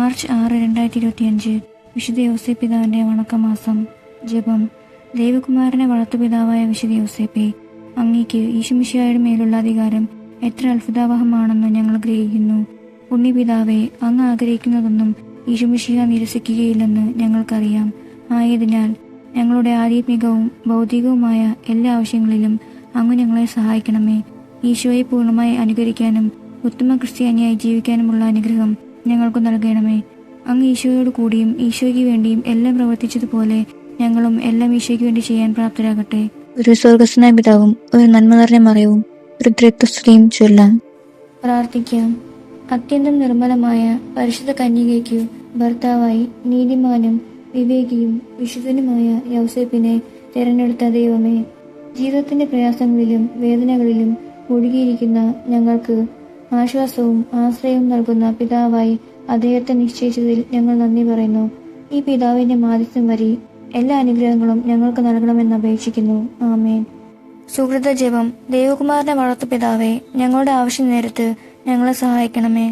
March 6, 2025 വിശുദ്ധ യോസേപ്പ് പിതാവിന്റെ വണക്കമാസം. ജപം. ദൈവകുമാരനെ വളർത്തുപിതാവായ വിശുദ്ധ യോസേപ്പെ, അങ്ങേക്ക് ഈശോമിശിഹായുടെ മേലുള്ള അധികാരം എത്ര അത്ഭുതാവഹമാണെന്ന് ഞങ്ങൾ ഗ്രഹിക്കുന്നു. പുണ്യപിതാവെ, അങ്ങ് ആഗ്രഹിക്കുന്നതൊന്നും ഈശോമിശിഹ നിരസിക്കുകയില്ലെന്ന് ഞങ്ങൾക്കറിയാം. ആയതിനാൽ ഞങ്ങളുടെ ആധ്യാത്മികവും ഭൗതികവുമായ എല്ലാ ആവശ്യങ്ങളിലും അങ്ങ് ഞങ്ങളെ സഹായിക്കണമേ. ഈശോയെ പൂർണ്ണമായി അനുകരിക്കാനും ഉത്തമ ക്രിസ്ത്യാനിയായി ജീവിക്കാനുമുള്ള അനുഗ്രഹം ഞങ്ങൾക്ക് നൽകണമേ. അങ്ങ് ഈശോയോട് കൂടിയും ഈശോയ്ക്ക് വേണ്ടിയും എല്ലാം പ്രവർത്തിച്ചതുപോലെ ഞങ്ങളും എല്ലാം ഈശോയ്ക്ക് വേണ്ടി ചെയ്യാൻ പ്രാപ്തരാകട്ടെ. ഒരു സ്വർഗസ്നായ പിതാവും ഒരു നന്മ നിറഞ്ഞ മറിയവും ഒരു ത്രിത്വസ്തുതിയും ചൊല്ലാം. പ്രാർത്ഥിക്കാം. അത്യന്തം നിർമ്മലമായ പരിശുദ്ധ കന്യകയ്ക്കു ഭർത്താവായി നീതിമാനും വിവേകിയും വിശുദ്ധനുമായ യൗസേപ്പിനെ തിരഞ്ഞെടുത്ത ദൈവമേ, ജീവിതത്തിന്റെ പ്രയാസങ്ങളിലും വേദനകളിലും മുഴുകിയിരിക്കുന്ന ഞങ്ങൾക്ക് ആശ്വാസവും ആശ്രയവും നൽകുന്ന പിതാവായി അദ്ദേഹത്തെ നിശ്ചയിച്ചതിൽ ഞങ്ങൾ നന്ദി പറയുന്നു. ഈ പിതാവിന്റെ മാധ്യസ്ഥം വഴി എല്ലാ അനുഗ്രഹങ്ങളും ഞങ്ങൾക്ക് നൽകണമെന്ന് അപേക്ഷിക്കുന്നു. ആമേൻ. സുഹൃത ജപം. ദൈവകുമാരനെ വളർത്തു പിതാവേ, ഞങ്ങളുടെ ആവശ്യ നേരത്ത് ഞങ്ങളെ സഹായിക്കണമേ.